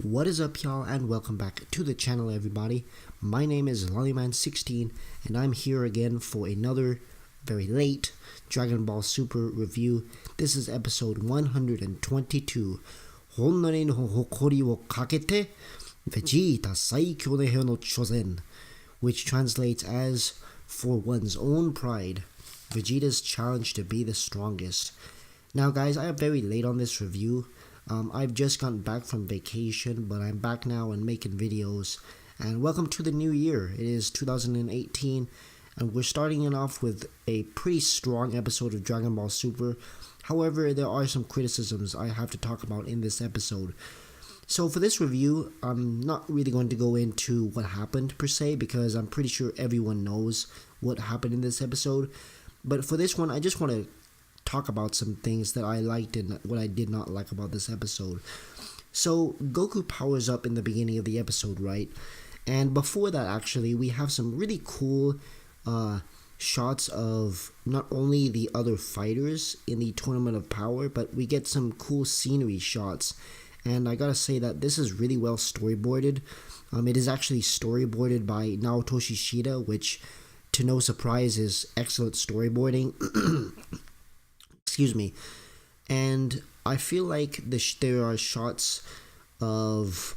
What is up, y'all, and welcome back to the channel, everybody. My name is Lollyman16, and I'm here again for another very late Dragon Ball Super review. This is episode 122, Honnori no Hokori wo Kakete, Vegeta Saikyo ne Hyo no Chosen, which translates as, for one's own pride, Vegeta's challenge to be the strongest. Now, guys, I am very late on this review. I've just gotten back from vacation, but I'm back now and making videos. And welcome to the new year. It is 2018, and we're starting it off with a pretty strong episode of Dragon Ball Super. However, there are some criticisms I have to talk about in this episode. So for this review, I'm not really going to go into what happened per se, because I'm pretty sure everyone knows what happened in this episode. But for this one, I just want to talk about some things that I liked and what I did not like about this episode. So Goku powers up in the beginning of the episode, right? And before that, actually, we have some really cool shots of not only the other fighters in the Tournament of Power, but we get some cool scenery shots. And I gotta say that this is really well storyboarded. It is actually storyboarded by Naotoshi Shida, which, to no surprise, is excellent storyboarding. Excuse me. And I feel like there are shots of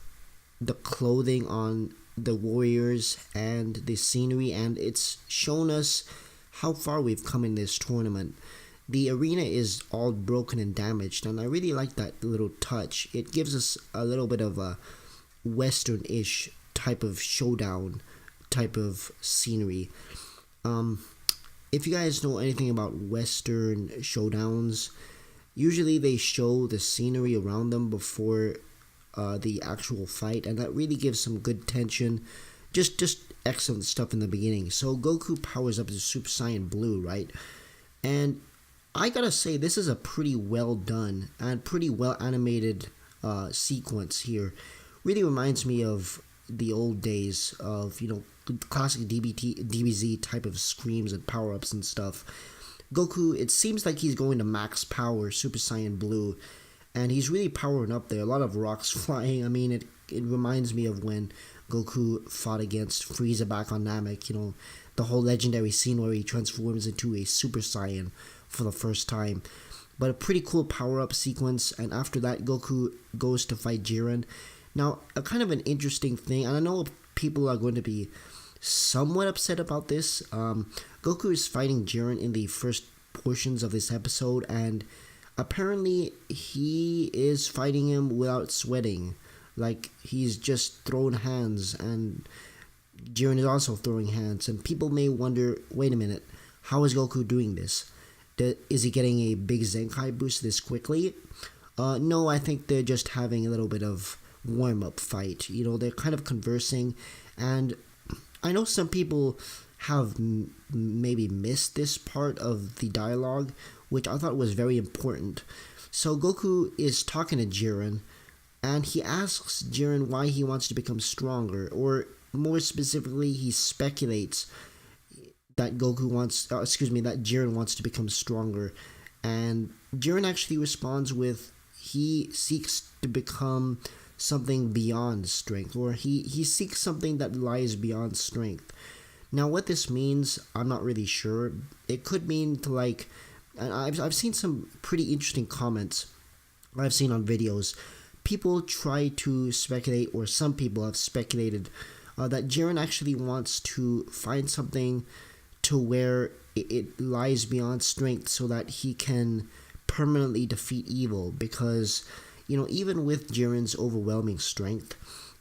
the clothing on the warriors and the scenery, and it's shown us how far we've come in this tournament. The arena is all broken and damaged, and I really like that little touch. It gives us a little bit of a western-ish type of showdown type of scenery. If you guys know anything about Western showdowns, usually they show the scenery around them before the actual fight, and that really gives some good tension. Just excellent stuff in the beginning. So Goku powers up to Super Saiyan Blue, right? And I gotta say, this is a pretty well done and pretty well animated sequence here. Really reminds me of the old days of, classic DBZ type of screams and power-ups and stuff. Goku, it seems like he's going to max power Super Saiyan Blue, and he's really powering up there. A lot of rocks flying. I mean, it reminds me of when Goku fought against Frieza back on Namek, the whole legendary scene where he transforms into a Super Saiyan for the first time. But a pretty cool power-up sequence, and after that, Goku goes to fight Jiren. Now, a kind of an interesting thing, and I know people are going to be somewhat upset about this. Goku is fighting Jiren in the first portions of this episode, and apparently he is fighting him without sweating. Like, he's just throwing hands, and Jiren is also throwing hands, and people may wonder, wait a minute, how is Goku doing this? Is he getting a big Zenkai boost this quickly? No, I think they're just having a little bit of warm-up fight. They're kind of conversing, and I know some people have maybe missed this part of the dialogue, which I thought was very important. So Goku is talking to Jiren, and he asks Jiren why he wants to become stronger, or more specifically, he speculates that that Jiren wants to become stronger, and Jiren actually responds with, he seeks to become something beyond strength, or he seeks something that lies beyond strength. Now, what this means, I'm not really sure. It could mean to, and I've seen some pretty interesting comments I've seen on videos. People try to speculate, or some people have speculated, that Jiren actually wants to find something to where it lies beyond strength, so that he can permanently defeat evil, because even with Jiren's overwhelming strength,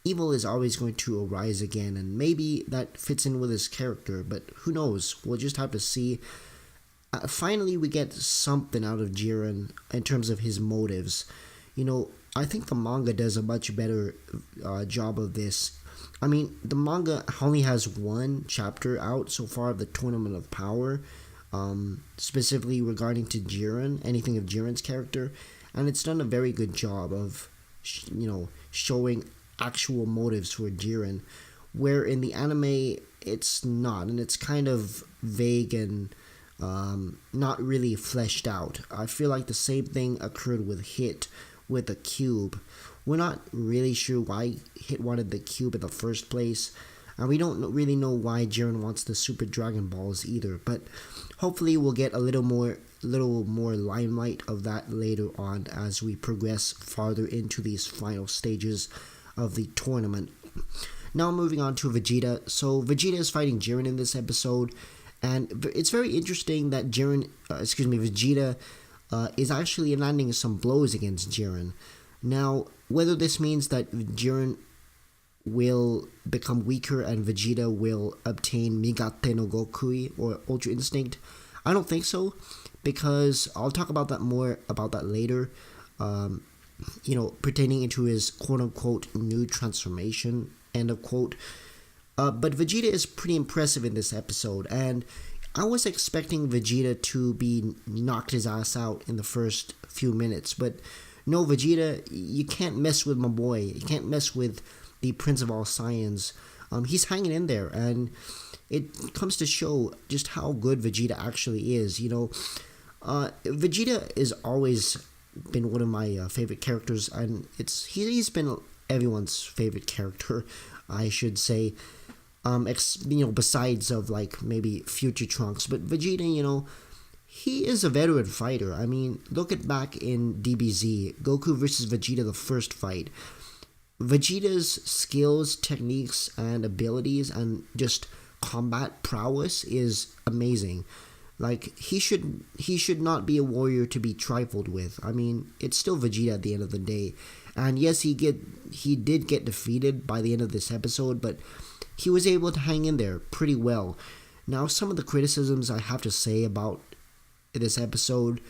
evil is always going to arise again, and maybe that fits in with his character, but who knows? We'll just have to see. Finally, we get something out of Jiren in terms of his motives. I think the manga does a much better job of this. I mean, the manga only has one chapter out so far of the Tournament of Power, specifically regarding to Jiren, anything of Jiren's character, and it's done a very good job of, showing actual motives for Jiren, where in the anime, it's not, and it's kind of vague and not really fleshed out. I feel like the same thing occurred with Hit, with a cube, We're not really sure why Hit wanted the cube in the first place. And we don't really know why Jiren wants the Super Dragon Balls either. But hopefully we'll get a little more limelight of that later on as we progress farther into these final stages of the tournament. Now moving on to Vegeta. So Vegeta is fighting Jiren in this episode, and it's very interesting that Vegeta is actually landing some blows against Jiren. Now, whether this means that Jiren will become weaker and Vegeta will obtain Migate no Gokui or Ultra Instinct, I don't think so, because I'll talk about that later. Pertaining into his quote-unquote new transformation, end of quote. But Vegeta is pretty impressive in this episode, and I was expecting Vegeta to be knocked his ass out in the first few minutes, but no, Vegeta, you can't mess with my boy. You can't mess with the Prince of All Saiyans. He's hanging in there, and it comes to show just how good Vegeta actually is. Vegeta is always been one of my favorite characters, and he's been everyone's favorite character, I should say. Besides of like maybe Future Trunks, but Vegeta, he is a veteran fighter. I mean, look at back in DBZ, Goku versus Vegeta, the first fight. Vegeta's skills, techniques, and abilities, and just combat prowess is amazing. Like, he should not be a warrior to be trifled with. I mean, it's still Vegeta at the end of the day. And yes, he did get defeated by the end of this episode, but he was able to hang in there pretty well. Now, some of the criticisms I have to say about this episode,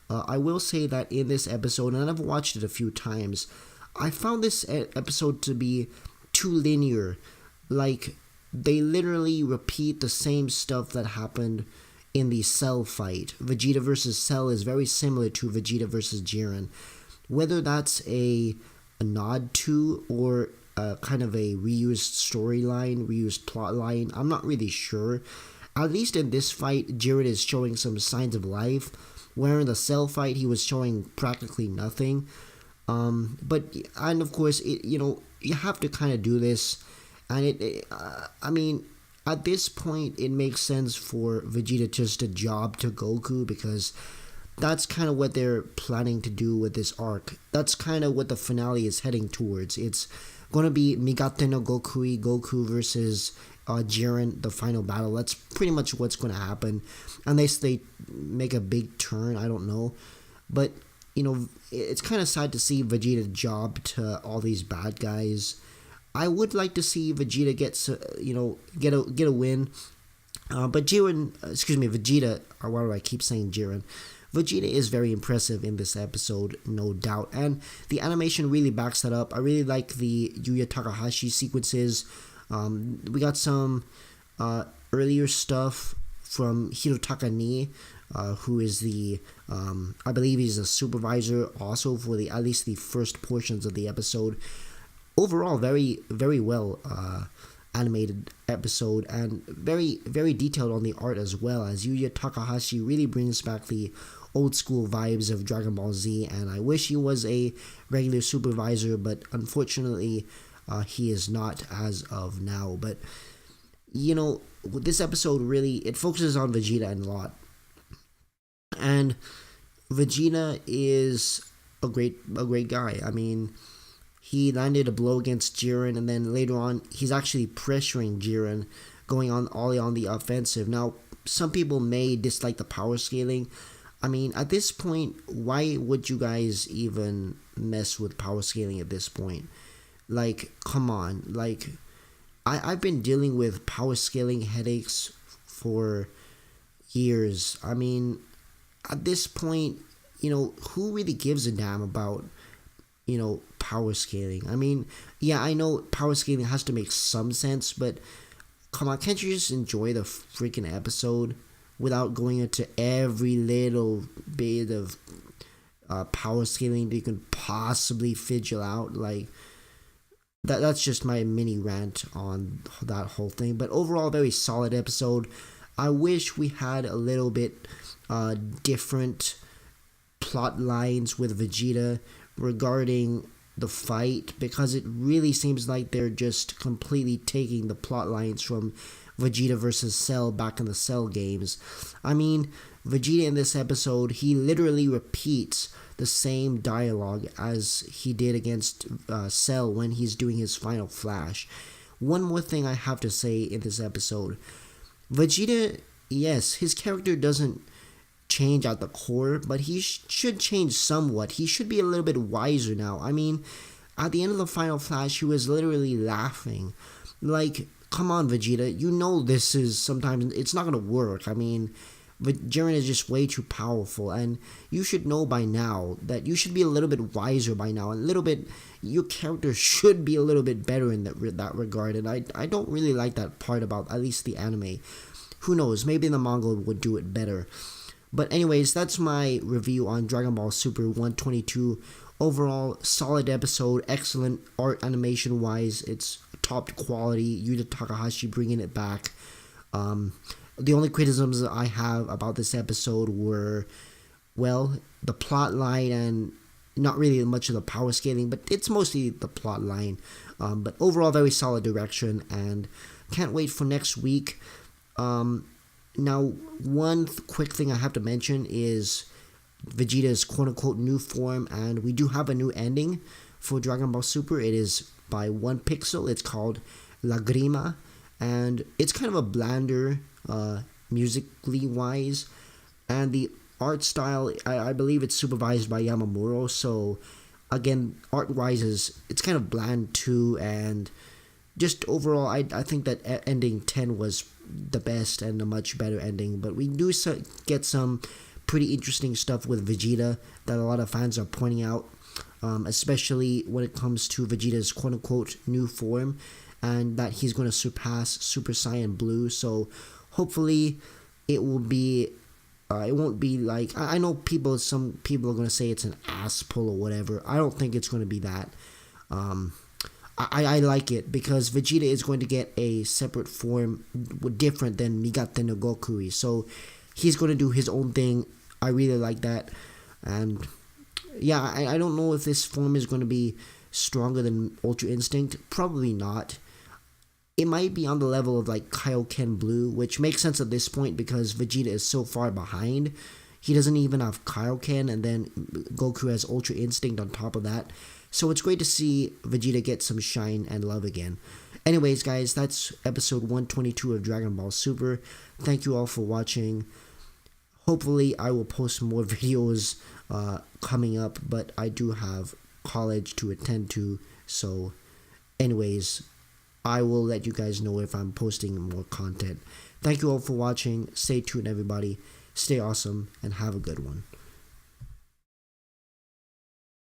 I will say that in this episode, and I've watched it a few times, I found this episode to be too linear. Like, they literally repeat the same stuff that happened in the Cell fight. Vegeta versus Cell is very similar to Vegeta versus Jiren. Whether that's a nod to or kind of a reused storyline, reused plotline, I'm not really sure. At least in this fight, Jiren is showing some signs of life, where in the Cell fight, he was showing practically nothing. And of course, you have to kind of do this, and I mean, at this point, it makes sense for Vegeta just to job to Goku, because that's kind of what they're planning to do with this arc. That's kind of what the finale is heading towards. It's going to be Migate no Gokui, Goku versus Jiren, the final battle. That's pretty much what's going to happen. Unless they make a big turn, I don't know. But, it's kind of sad to see Vegeta job to all these bad guys. I would like to see Vegeta get a win. But Vegeta, or why do I keep saying Jiren? Vegeta is very impressive in this episode, no doubt, and the animation really backs that up. I really like the Yuya Takahashi sequences. We got some earlier stuff from Hirotaka Ni, who is I believe he's a supervisor also for at least the first portions of the episode. Overall, very, very well animated episode, and very, very detailed on the art as well, as Yuya Takahashi really brings back the old school vibes of Dragon Ball Z, and I wish he was a regular supervisor, but unfortunately he is not as of now. But this episode really, it focuses on Vegeta a lot, and Vegeta is a great guy. I mean, he landed a blow against Jiren, and then later on, he's actually pressuring Jiren, going on the offensive. Now, some people may dislike the power scaling. I mean, at this point, why would you guys even mess with power scaling at this point? Like, come on. Like, I've been dealing with power scaling headaches for years. I mean, at this point, who really gives a damn about, power scaling? I mean, yeah, I know power scaling has to make some sense, but come on, can't you just enjoy the freaking episode without going into every little bit of power scaling that you can possibly figure out? Like, that's just my mini rant on that whole thing. But overall, very solid episode. I wish we had a little bit different plot lines with Vegeta regarding the fight, because it really seems like they're just completely taking the plot lines from Vegeta versus Cell back in the Cell games. I mean, Vegeta in this episode, he literally repeats the same dialogue as he did against Cell when he's doing his final flash. One more thing I have to say in this episode. Vegeta, yes, his character doesn't change at the core, but he should change somewhat. He should be a little bit wiser now. I mean, at the end of the final flash, he was literally laughing. Like, come on, Vegeta, you know this is sometimes, it's not gonna work. I mean, Jiren is just way too powerful, and you should know by now that you should be a little bit wiser by now, a little bit, your character should be a little bit better in that regard, and I don't really like that part about at least the anime. Who knows, maybe the manga would do it better. But anyways, that's my review on Dragon Ball Super 122. Overall, solid episode, excellent art animation wise, it's top quality, Yuta Takahashi bringing it back. The only criticisms that I have about this episode were, well, the plot line and not really much of the power scaling, but it's mostly the plot line. But overall, very solid direction, and can't wait for next week. Now, one quick thing I have to mention is Vegeta's quote-unquote new form, and we do have a new ending for Dragon Ball Super. It is by 1 pixel. It's called Lagrima, and it's kind of a blander musically wise, and the art style, I believe it's supervised by Yamamuro, so again, art wise it's kind of bland too, and just overall I think that ending 10 was the best and a much better ending. But we do get some pretty interesting stuff with Vegeta that a lot of fans are pointing out, especially when it comes to Vegeta's quote-unquote new form, and that he's going to surpass Super Saiyan Blue. So hopefully it will be it won't be like, I know some people are going to say it's an ass pull or whatever. I don't think it's going to be that. I like it because Vegeta is going to get a separate form different than Migate no Gokui. So he's going to do his own thing. I really like that. And yeah, I don't know if this form is going to be stronger than Ultra Instinct. Probably not. It might be on the level of like Kaioken Blue, which makes sense at this point because Vegeta is so far behind. He doesn't even have Kaioken, and then Goku has Ultra Instinct on top of that. So it's great to see Vegeta get some shine and love again. Anyways, guys, that's episode 122 of Dragon Ball Super. Thank you all for watching. Hopefully, I will post more videos coming up, but I do have college to attend to. So, anyways, I will let you guys know if I'm posting more content. Thank you all for watching. Stay tuned, everybody. Stay awesome, and have a good one.